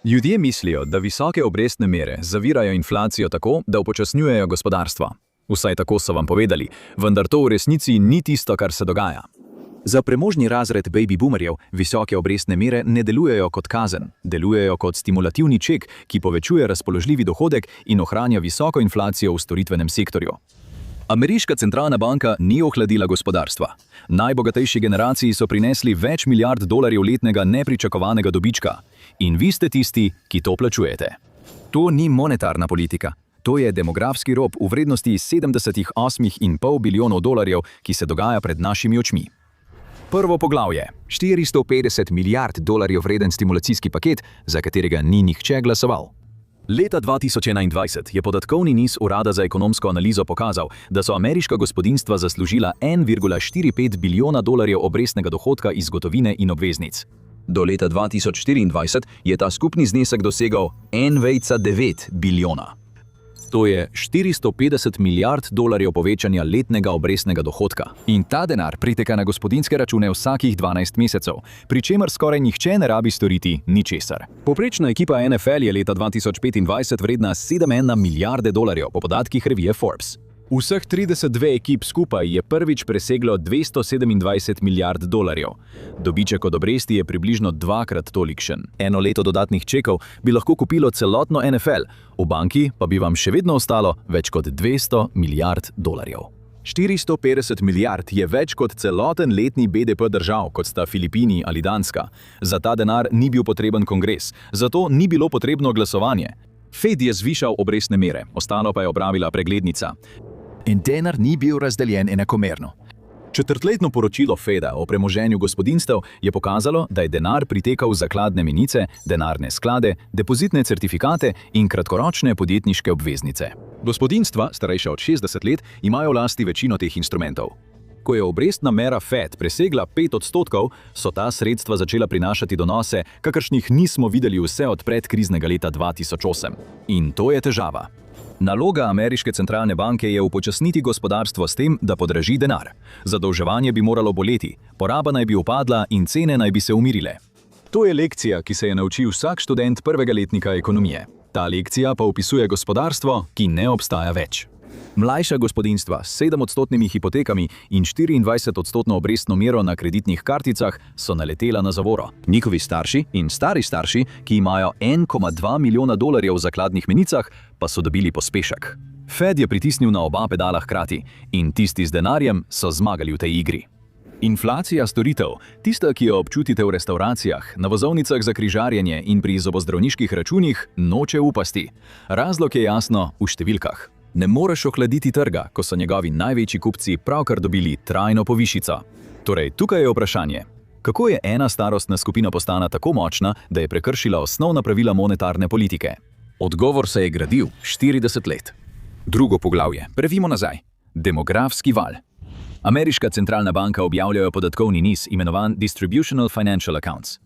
Ljudje mislijo, da visoke obrestne mere zavirajo inflacijo tako, da upočasnjujejo gospodarstvo. Vsaj tako so vam povedali, vendar to v resnici ni tisto, kar se dogaja. Za premožni razred baby boomerjev visoke obrestne mere ne delujejo kot kazen, delujejo kot stimulativni ček, ki povečuje razpoložljivi dohodek in ohranja visoko inflacijo v storitvenem sektorju. Ameriška centralna banka ni ohladila gospodarstva. Najbogatejši generaciji so prinesli več milijard dolarjev letnega nepričakovanega dobička. In vi ste tisti, ki to plačujete. To ni monetarna politika. To je demografski rop v vrednosti 78,5 bilijonov dolarjev, ki se dogaja pred našimi očmi. Prvo poglavje. 450 milijard dolarjev vreden stimulacijski paket, za katerega ni nihče glasoval. Leta 2021 je podatkovni niz Urada za ekonomsko analizo pokazal, da so ameriška gospodinjstva zaslužila 1,45 bilijona dolarjev obrestnega dohodka iz gotovine in obveznic. Do leta 2024 je ta skupni znesek dosegal 1,9 bilijona. To je 450 milijard dolarjev povečanja letnega obrestnega dohodka. In ta denar priteka na gospodinjske račune vsakih 12 mesecev, pri čemer skoraj nihče ne rabi storiti ničesar. Povprečna ekipa NFL je leta 2025 vredna 7,1 milijarde dolarjev po podatkih revije Forbes. Vseh 32 ekip skupaj je prvič preseglo 227 milijard dolarjev. Dobiček od obresti je približno dvakrat tolikšen. Eno leto dodatnih čekov bi lahko kupilo celotno NFL, v banki pa bi vam še vedno ostalo več kot 200 milijard dolarjev. 450 milijard je več kot celoten letni BDP držav, kot sta Filipini ali Danska. Za ta denar ni bil potreben kongres, zato ni bilo potrebno glasovanje. Fed je zvišal obrestne mere, ostalo pa je opravila preglednica. In denar ni bil razdeljen enakomerno. Četrtletno poročilo Feda o premoženju gospodinjstev je pokazalo, da je denar pritekal v zakladne menice, denarne sklade, depozitne certifikate in kratkoročne podjetniške obveznice. Gospodinjstva, starejša od 60 let, imajo v lasti večino teh instrumentov. Ko je obrestna mera Fed presegla 5%, so ta sredstva začela prinašati donose, kakršnih nismo videli vse od predkriznega leta 2008. In to je težava. Naloga ameriške centralne banke je upočasniti gospodarstvo s tem, da podraži denar. Zadolževanje bi moralo boleti, poraba naj bi upadla in cene naj bi se umirile. To je lekcija, ki se je naučil vsak študent prvega letnika ekonomije. Ta lekcija pa opisuje gospodarstvo, ki ne obstaja več. Mlajša gospodinjstva s 7% hipotekami in 24% obrestno mero na kreditnih karticah so naletela na zavoro. Njihovi starši in stari starši, ki imajo 1,2 milijona dolarjev v zakladnih menicah, pa so dobili pospešek. Fed je pritisnil na oba pedala hkrati in tisti z denarjem so zmagali v tej igri. Inflacija storitev, tista, ki jo občutite v restavracijah, na vozovnicah za križarjenje in pri zobozdravniških računih, noče upasti. Razlog je jasno v številkah. Ne moreš ohladiti trga, ko so njegovi največji kupci pravkar dobili trajno povišico. Torej, tukaj je vprašanje. Kako je ena starostna skupina postala tako močna, da je prekršila osnovna pravila monetarne politike? Odgovor se je gradil 40 let. Drugo poglavje. Previmo nazaj. Demografski val. Ameriška centralna banka objavljajo podatkovni niz, imenovan Distributional Financial Accounts.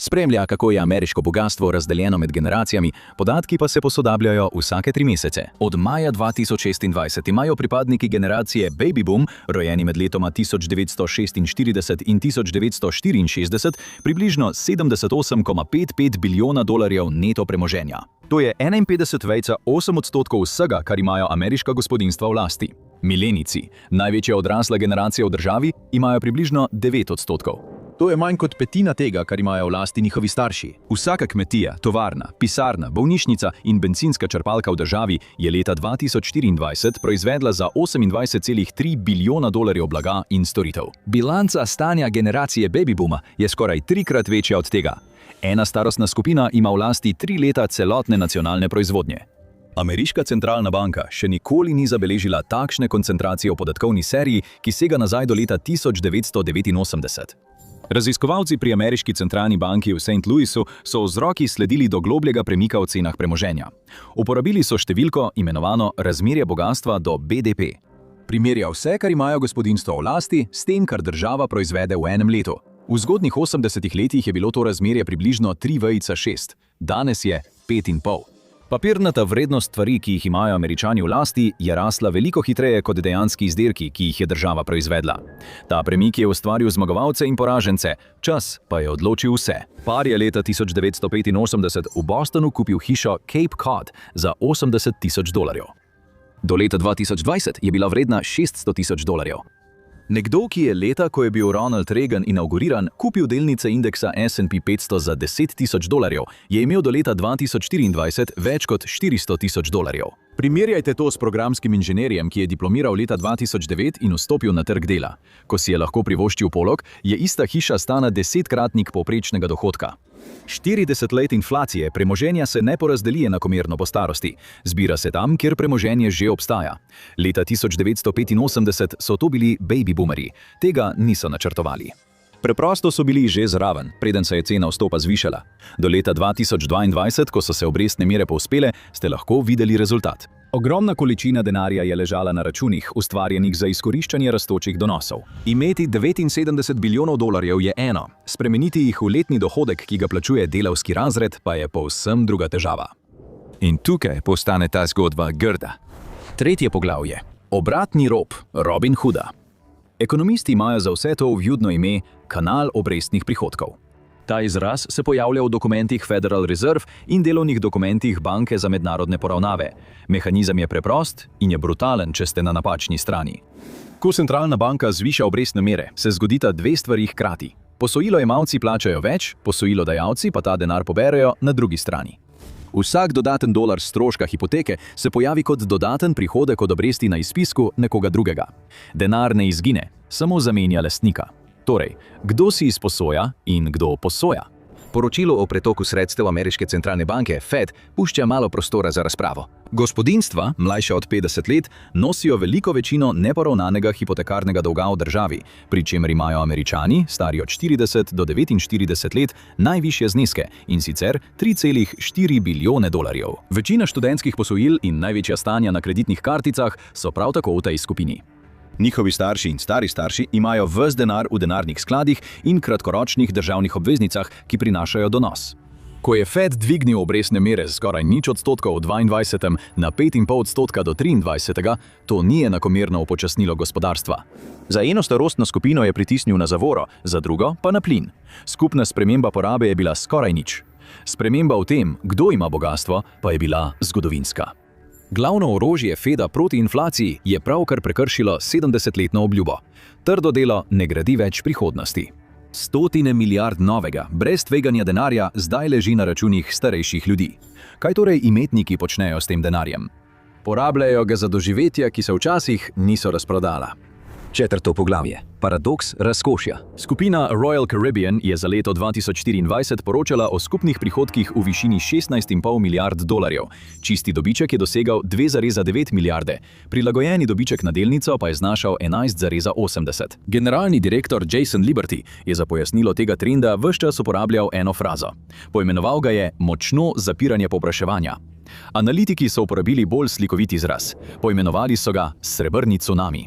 Spremlja, kako je ameriško bogastvo razdeljeno med generacijami, podatki pa se posodabljajo vsake 3 mesece. Od maja 2026 imajo pripadniki generacije Baby Boom, rojeni med letoma 1946 in 1964, približno 78,55 bilijona dolarjev neto premoženja. To je 51,8% vsega, kar imajo ameriška gospodinjstva v lasti. Milenici, največja odrasla generacija v državi, imajo približno 9%. To je manj kot petina tega, kar imajo v lasti njihovi starši. Vsaka kmetija, tovarna, pisarna, bolnišnica in bencinska črpalka v državi je leta 2024 proizvedla za 28,3 bilijona dolarjev blaga in storitev. Bilanca stanja generacije Baby Booma je skoraj 3-krat večja od tega. Ena starostna skupina ima v lasti 3 leta celotne nacionalne proizvodnje. Ameriška centralna banka še nikoli ni zabeležila takšne koncentracije v podatkovni seriji, ki sega nazaj do leta 1989. Raziskovalci pri ameriški centralni banki v St. Louisu so vzroki sledili do globljega premika v cenah premoženja. Uporabili so številko, imenovano razmerje bogastva do BDP. Primerja vse, kar imajo gospodinjstva v lasti, s tem, kar država proizvede v enem letu. V zgodnjih 80 letih je bilo to razmerje približno 3,6, danes je 5,5. Papirnata vrednost stvari, ki jih imajo Američani v lasti, je rasla veliko hitreje kot dejanski izdelki, ki jih je država proizvedla. Ta premik je ustvaril zmagovalce in poražence, čas pa je odločil vse. Par je leta 1985 v Bostonu kupil hišo Cape Cod za $80,000. Do leta 2020 je bila vredna $600,000. Nekdo, ki je leta, ko je bil Ronald Reagan inauguriran, kupil delnice indeksa S&P 500 za $10,000, je imel do leta 2024 več kot $400,000. Primerjajte to s programskim inženirjem, ki je diplomiral leta 2009 in vstopil na trg dela. Ko si je lahko privoščil polog, je ista hiša stala 10-kratnik povprečnega dohodka. 40 let inflacije premoženja se ne porazdeli enakomerno po starosti. Zbira se tam, kjer premoženje že obstaja. Leta 1985 so to bili baby boomerji. Tega niso načrtovali. Preprosto so bili že zraven, preden se je cena vstopa zvišala. Do leta 2022, ko so se obrestne mere povzpele, ste lahko videli rezultat. Ogromna količina denarja je ležala na računih, ustvarjenih za izkoriščanje rastočih donosov. Imeti $79 bilijonov je eno, spremeniti jih v letni dohodek, ki ga plačuje delavski razred, pa je povsem druga težava. In tukaj postane ta zgodba grda. Tretje poglavje. Obratni rob Robin Hooda. Ekonomisti imajo za vse to vljudno ime kanal obrestnih prihodkov. Ta izraz se pojavlja v dokumentih Federal Reserve in delovnih dokumentih Banke za mednarodne poravnave. Mehanizem je preprost in je brutalen, če ste na napačni strani. Ko centralna banka zviša obrestne mere, se zgodita dve stvari hkrati. Posojilojemalci plačajo več, posojilodajalci pa ta denar poberejo na drugi strani. Vsak dodaten dolar stroška hipoteke se pojavi kot dodaten prihodek od obresti na izpisku nekoga drugega. Denar ne izgine, samo zamenja lastnika. Torej, kdo si izposoja in kdo posoja? Poročilo o pretoku sredstev ameriške centralne banke Fed pušča malo prostora za razpravo. Gospodinjstva, mlajša od 50 let, nosijo veliko večino neporavnanega hipotekarnega dolga v državi, pri čemer imajo Američani, stari od 40 do 49 let, najvišje zneske, in sicer $3,4 bilijone. Večina študentskih posojil in največja stanja na kreditnih karticah so prav tako v tej skupini. Njihovi starši in stari starši imajo ves denar v denarnih skladih in kratkoročnih državnih obveznicah, ki prinašajo donos. Ko je Fed dvignil obrestne mere z skoraj 0% v 22. na 5,5% do 23., to ni enakomerno upočasnilo gospodarstva. Za eno starostno skupino je pritisnil na zavoro, za drugo pa na plin. Skupna sprememba porabe je bila skoraj nič. Sprememba v tem, kdo ima bogastvo, pa je bila zgodovinska. Glavno orožje Feda proti inflaciji je pravkar prekršilo 70-letno obljubo. Trdo delo ne gradi več prihodnosti. Stotine milijard novega, brez tveganja denarja zdaj leži na računih starejših ljudi. Kaj torej imetniki počnejo s tem denarjem? Porabljajo ga za doživetja, ki se včasih niso razprodala. Četrto poglavje. Paradoks razkošja. Skupina Royal Caribbean je za leto 2024 poročala o skupnih prihodkih v višini $16,5 milijard. Čisti dobiček je dosegal 2,9 milijarde, prilagojeni dobiček na delnico pa je znašal 11,80. Generalni direktor Jason Liberty je za pojasnilo tega trenda ves čas uporabljal eno frazo. Poimenoval ga je močno zapiranje povpraševanja. Analitiki so uporabili bolj slikovit izraz. Poimenovali so ga srebrni cunami.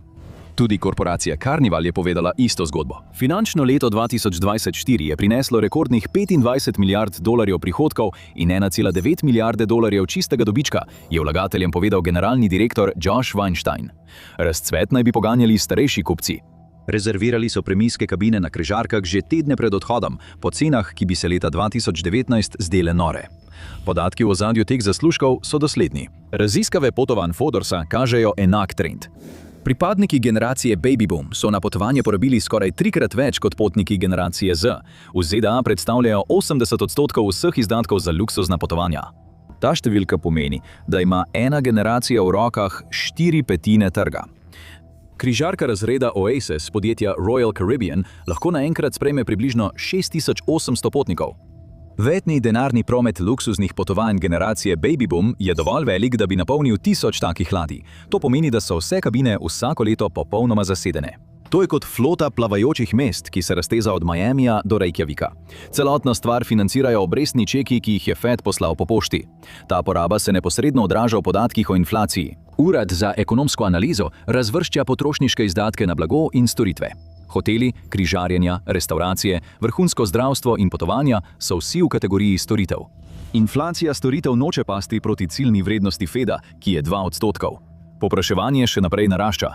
Tudi korporacija Carnival je povedala isto zgodbo. Finančno leto 2024 je prineslo rekordnih $25 milijard prihodkov in $1,9 milijarde čistega dobička, je vlagateljem povedal generalni direktor Josh Weinstein. Razcvet naj bi poganjali starejši kupci. Rezervirali so premijske kabine na križarkah že tedne pred odhodom, po cenah, ki bi se leta 2019 zdele nore. Podatki v ozadju teh zaslužkov so dosledni. Raziskave potovanj Fodorsa kažejo enak trend. Pripadniki generacije Baby Boom so na potovanje porabili skoraj 3-krat več kot potniki generacije Z. V ZDA predstavljajo 80% vseh izdatkov za luksuzna potovanja. Ta številka pomeni, da ima ena generacija v rokah 4/5 trga. Križarka razreda Oasis podjetja Royal Caribbean lahko naenkrat sprejme približno 6,800 potnikov. Vetni denarni promet luksuznih potovanj generacije Baby Boom je dovolj velik, da bi napolnil 1000 takih ladij. To pomeni, da so vse kabine vsako leto popolnoma zasedene. To je kot flota plavajočih mest, ki se razteza od Miamija do Reykjavika. Celotno stvar financirajo obrestni čeki, ki jih je Fed poslal po pošti. Ta poraba se neposredno odraža v podatkih o inflaciji. Urad za ekonomsko analizo razvršča potrošniške izdatke na blago in storitve. Hoteli, križarjenja, restauracije, vrhunsko zdravstvo in potovanja so vsi v kategoriji storitev. Inflacija storitev noče pasti proti ciljni vrednosti Feda, ki je 2%. Povpraševanje še naprej narašča.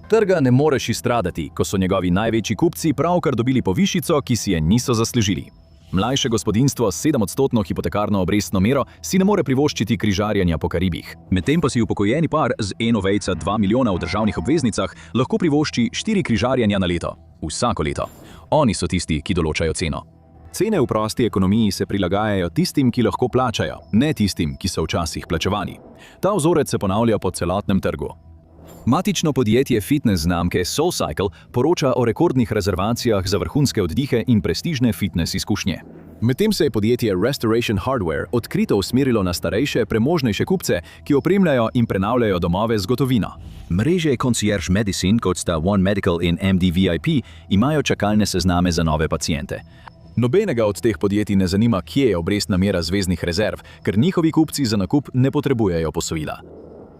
Trga ne moreš izstradati, ko so njegovi največji kupci pravkar dobili povišico, ki si je niso zaslužili. Mlajše gospodinjstvo s 7% hipotekarno obrestno mero si ne more privoščiti križarjenja po Karibih. Medtem pa si upokojeni par z 1,2 milijona v državnih obveznicah lahko privošči 4 križarjenja na leto. Vsako leto. Oni so tisti, ki določajo ceno. Cene v prosti ekonomiji se prilagajajo tistim, ki lahko plačajo, ne tistim, ki so včasih plačevani. Ta vzorec se ponavlja po celotnem trgu. Matično podjetje fitness znamke SoulCycle poroča o rekordnih rezervacijah za vrhunske oddihe in prestižne fitness izkušnje. Medtem se je podjetje Restoration Hardware odkrito usmerilo na starejše, premožnejše kupce, ki opremljajo in prenavljajo domove z gotovino. Mreže Concierge Medicine, kot sta One Medical in MD VIP, imajo čakalne sezname za nove paciente. Nobenega od teh podjetij ne zanima, kje je obrestna mera zveznih rezerv, ker njihovi kupci za nakup ne potrebujejo posojila.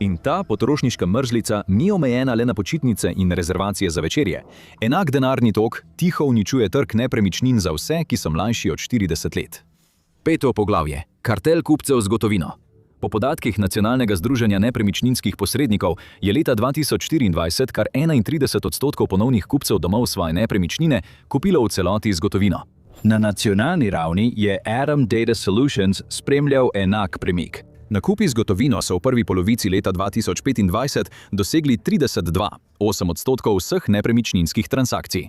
In ta potrošniška mrzlica ni omejena le na počitnice in rezervacije za večerje. Enak denarni tok tiho uničuje trg nepremičnin za vse, ki so mlajši od 40 let. 5. poglavje. Kartel kupcev z gotovino. Po podatkih Nacionalnega združenja nepremičninskih posrednikov je leta 2024 kar 31% ponovnih kupcev domov svoje nepremičnine kupilo v celoti z gotovino. Na nacionalni ravni je Adam Data Solutions spremljal enak premik. Nakupi z gotovino so v prvi polovici leta 2025 dosegli 32,8% vseh nepremičninskih transakcij.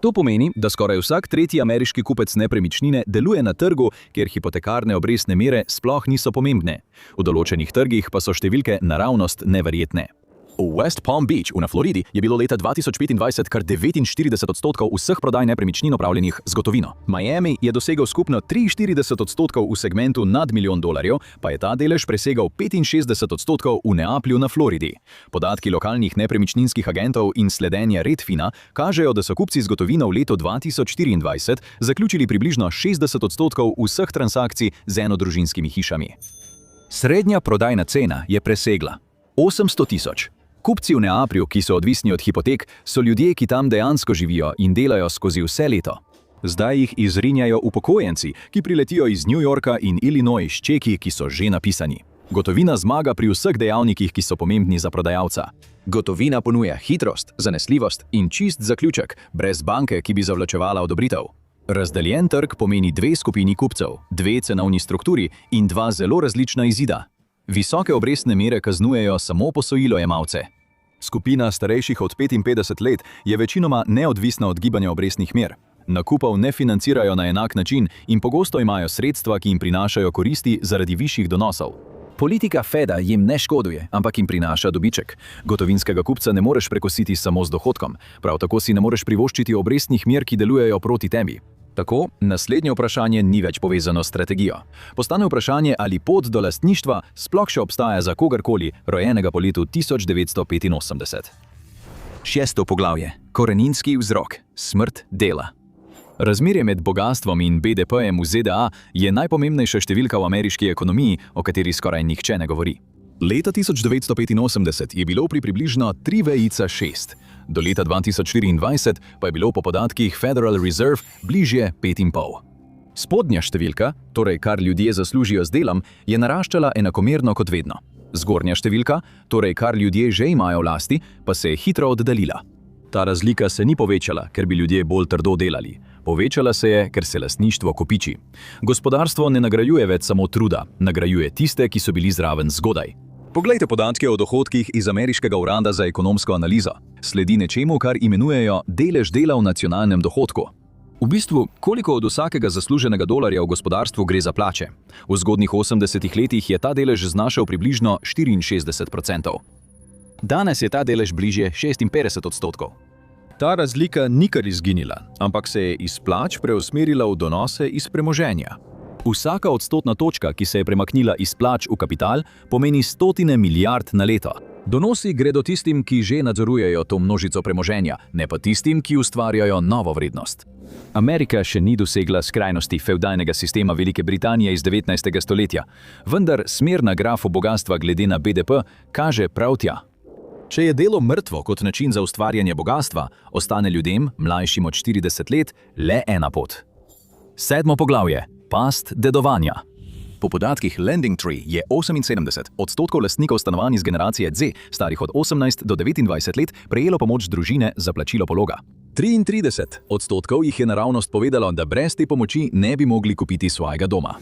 To pomeni, da skoraj vsak tretji ameriški kupec nepremičnine deluje na trgu, kjer hipotekarne obrestne mere sploh niso pomembne. V določenih trgih pa so številke naravnost neverjetne. V West Palm Beach, na Floridi, je bilo leta 2025 kar 49% vseh prodaj nepremičnin opravljenih z gotovino. Miami je dosegel skupno 43% v segmentu nad $1 milijon, pa je ta delež presegal 65% v Neaplju na Floridi. Podatki lokalnih nepremičninskih agentov in sledenja Redfina kažejo, da so kupci z gotovino v letu 2024 zaključili približno 60% vseh transakcij z enodružinskimi hišami. Srednja prodajna cena je presegla 800.000. Kupci v Neaplju, ki so odvisni od hipotek, so ljudje, ki tam dejansko živijo in delajo skozi vse leto. Zdaj jih izrinjajo upokojenci, ki priletijo iz New Yorka in Illinois s čeki, ki so že napisani. Gotovina zmaga pri vseh dejavnikih, ki so pomembni za prodajalca. Gotovina ponuja hitrost, zanesljivost in čist zaključek, brez banke, ki bi zavlačevala odobritev. Razdeljen trg pomeni dve skupini kupcev, dve cenovni strukturi in dva zelo različna izida. Visoke obrestne mere kaznujejo samo posojilojemalce. Skupina starejših od 55 let je večinoma neodvisna od gibanja obrestnih mer. Nakupov ne financirajo na enak način in pogosto imajo sredstva, ki jim prinašajo koristi zaradi višjih donosov. Politika Feda jim ne škoduje, ampak jim prinaša dobiček. Gotovinskega kupca ne moreš prekositi samo z dohodkom. Prav tako si ne moreš privoščiti obrestnih mer, ki delujejo proti tebi. Tako, naslednje vprašanje ni več povezano s strategijo. Postane vprašanje, ali pot do lastništva sploh še obstaja za kogarkoli, rojenega po letu 1985. 6. poglavje. Koreninski vzrok. Smrt dela. Razmerje med bogastvom in BDP-jem v ZDA je najpomembnejša številka v ameriški ekonomiji, o kateri skoraj nihče ne govori. Leta 1985 je bilo pri približno 3,6. Do leta 2024 pa je bilo po podatkih Federal Reserve bližje 5,5. Spodnja številka, torej kar ljudje zaslužijo z delom, je naraščala enakomerno kot vedno. Zgornja številka, torej kar ljudje že imajo v lasti, pa se je hitro oddaljila. Ta razlika se ni povečala, ker bi ljudje bolj trdo delali. Povečala se je, ker se lastništvo kopiči. Gospodarstvo ne nagrajuje več samo truda, nagrajuje tiste, ki so bili zraven zgodaj. Poglejte podatke o dohodkih iz Ameriškega urada za ekonomsko analizo. Sledi nečemu, kar imenujejo delež dela v nacionalnem dohodku. V bistvu, koliko od vsakega zasluženega dolarja v gospodarstvu gre za plače? V zgodnjih 80 letih je ta delež znašal približno 64%. Danes je ta delež bližje 56%. Ta razlika ni kar izginila, ampak se je iz plač preusmerila v donose iz premoženja. Vsaka odstotna točka, ki se je premaknila iz plač v kapital, pomeni stotine milijard na leto. Donosi gredo tistim, ki že nadzorujejo to množico premoženja, ne pa tistim, ki ustvarjajo novo vrednost. Amerika še ni dosegla skrajnosti fevdalnega sistema Velike Britanije iz 19. stoletja, vendar smer na grafu bogastva glede na BDP kaže prav tja. Če je delo mrtvo kot način za ustvarjanje bogastva, ostane ljudem, mlajšim od 40 let, le ena pot. 7. poglavje. Past dedovanja. Po podatkih LendingTree je 78% lastnikov stanovanj iz generacije Z, starih od 18 do 29 let, prejelo pomoč družine za plačilo pologa. 33% jih je naravnost povedalo, da brez te pomoči ne bi mogli kupiti svojega doma.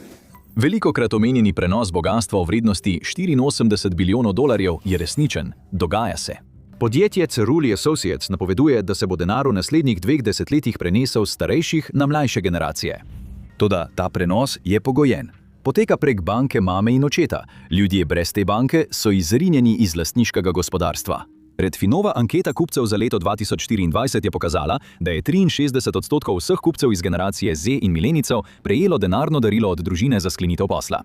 Velikokrat omenjeni prenos bogastva v vrednosti $84 bilijonov je resničen, dogaja se. Podjetje Cerulli Associates napoveduje, da se bo denar v naslednjih 2 desetletjih prenesel z starejših na mlajše generacije. Toda ta prenos je pogojen. Poteka prek banke mame in očeta. Ljudje brez te banke so izrinjeni iz lastniškega gospodarstva. Redfinova anketa kupcev za leto 2024 je pokazala, da je 63% vseh kupcev iz generacije Z in milenijcev prejelo denarno darilo od družine za sklenitev posla.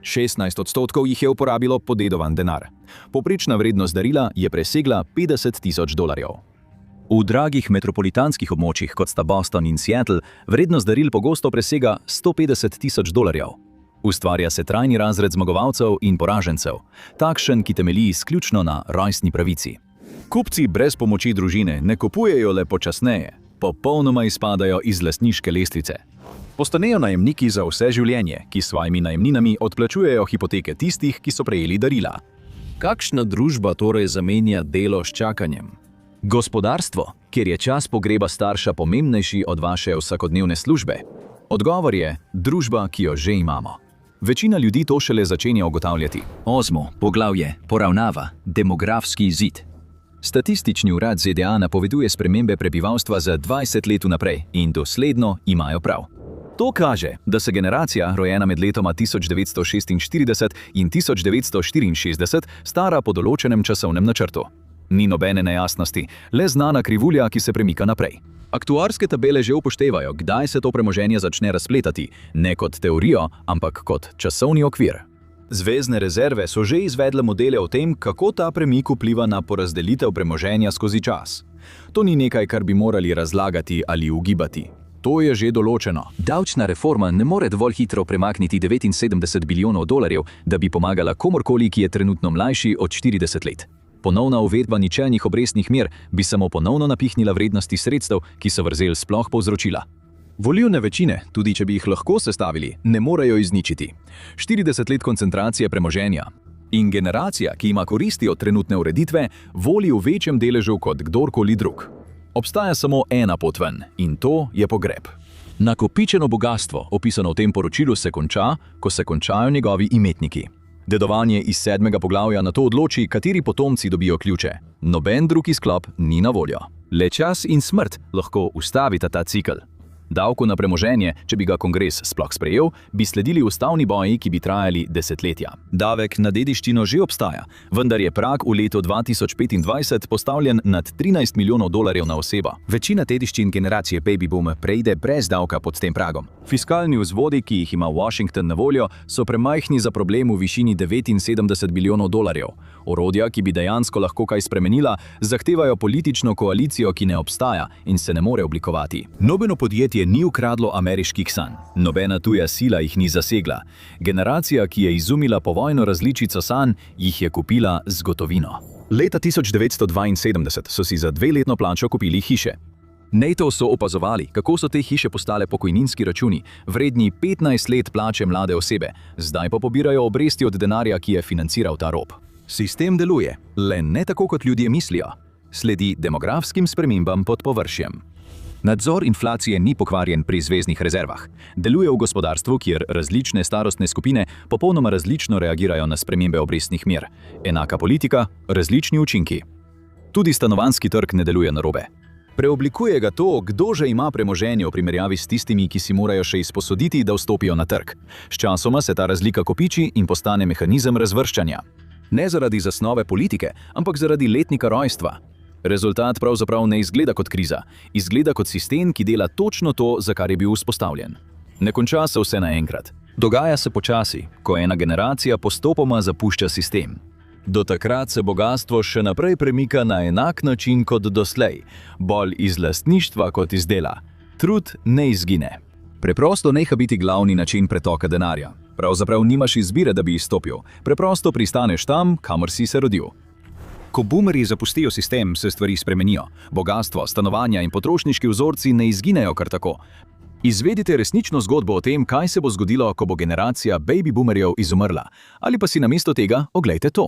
16% jih je uporabilo podedovan denar. Povprečna vrednost darila je presegla $50,000. V dragih metropolitanskih območjih, kot sta Boston in Seattle, vrednost daril pogosto presega $150,000. Ustvarja se trajni razred zmagovalcev in poražencev, takšen, ki temelji izključno na rojstni pravici. Kupci brez pomoči družine ne kupujejo le počasneje, popolnoma izpadajo iz lastniške lestvice. Postanejo najemniki za vse življenje, ki s svojimi najemninami odplačujejo hipoteke tistih, ki so prejeli darila. Kakšna družba torej zamenja delo s čakanjem? Gospodarstvo, kjer je čas pogreba starša pomembnejši od vaše vsakodnevne službe? Odgovor je družba, ki jo že imamo. Večina ljudi to šele začenja ugotavljati. 8. poglavje poravnava demografski zid. Statistični urad ZDA napoveduje spremembe prebivalstva za 20 let vnaprej in dosledno imajo prav. To kaže, da se generacija, rojena med letoma 1946 in 1964, stara po določenem časovnem načrtu. Ni nobene nejasnosti, le znana krivulja, ki se premika naprej. Aktuarske tabele že upoštevajo, kdaj se to premoženje začne razpletati, ne kot teorijo, ampak kot časovni okvir. Zvezne rezerve so že izvedle modele o tem, kako ta premik vpliva na porazdelitev premoženja skozi čas. To ni nekaj, kar bi morali razlagati ali ugibati. To je že določeno. Davčna reforma ne more dovolj hitro premakniti $79 bilijonov, da bi pomagala komorkoli, ki je trenutno mlajši od 40 let. Ponovna uvedba ničelnih obrestnih mer bi samo ponovno napihnila vrednosti sredstev, ki so vrzel sploh povzročila. Volilne večine, tudi če bi jih lahko sestavili, ne morejo izničiti. 40 let koncentracije premoženja. In generacija, ki ima koristi od trenutne ureditve, voli v večjem deležu kot kdorkoli drug. Obstaja samo ena pot ven, in to je pogreb. Nakopičeno bogastvo, opisano v tem poročilu, se konča, ko se končajo njegovi imetniki. Dedovanje iz 7. poglavja na to odloči, kateri potomci dobijo ključe. Noben drug izklop ni na voljo. Le čas in smrt lahko ustavita ta cikel. Davku na premoženje, če bi ga kongres sploh sprejel, bi sledili ustavni boji, ki bi trajali desetletja. Davek na dediščino že obstaja, vendar je prag v letu 2025 postavljen nad $13 milijonov na osebo. Večina dediščin generacije baby boom preide brez davka pod tem pragom. Fiskalni vzvodi, ki jih ima Washington na voljo, so premajhni za problem v višini $79 bilijonov. Orodja, ki bi dejansko lahko kaj spremenila, zahtevajo politično koalicijo, ki ne obstaja in se ne more oblikovati. Nobeno podjetje ni ukradlo ameriških sanj. Nobena tuja sila jih ni zasegla. Generacija, ki je izumila povojno različico sanj, jih je kupila z gotovino. Leta 1972 so si za 2-letno plačo kupili hiše. NATO so opazovali, kako so te hiše postale pokojninski računi, vredni 15 let plače mlade osebe, zdaj pa pobirajo obresti od denarja, ki je financiral ta rob. Sistem deluje, le ne tako, kot ljudje mislijo. Sledi demografskim spremembam pod površjem. Nadzor inflacije ni pokvarjen pri zveznih rezervah. Deluje v gospodarstvu, kjer različne starostne skupine popolnoma različno reagirajo na spremembe obrestnih mer. Enaka politika, različni učinki. Tudi stanovanjski trg ne deluje narobe. Preoblikuje ga to, kdo že ima premoženje v primerjavi s tistimi, ki si morajo še izposoditi, da vstopijo na trg. Sčasoma se ta razlika kopiči in postane mehanizem razvrščanja. Ne zaradi zasnove politike, ampak zaradi letnika rojstva. Rezultat pravzaprav ne izgleda kot kriza, izgleda kot sistem, ki dela točno to, za kar je bil vzpostavljen. Ne konča se vse naenkrat. Dogaja se počasi, ko ena generacija postopoma zapušča sistem. Do takrat se bogastvo še naprej premika na enak način kot doslej, bolj iz lastništva kot iz dela. Trud ne izgine. Preprosto neha biti glavni način pretoka denarja. Pravzaprav nimaš izbire, da bi izstopil. Preprosto pristaneš tam, kamor si se rodil. Ko boomerji zapustijo sistem, se stvari spremenijo. Bogastvo, stanovanja in potrošniški vzorci ne izginejo kar tako. Izvedite resnično zgodbo o tem, kaj se bo zgodilo, ko bo generacija baby boomerjev izumrla. Ali pa si namesto tega oglejte to.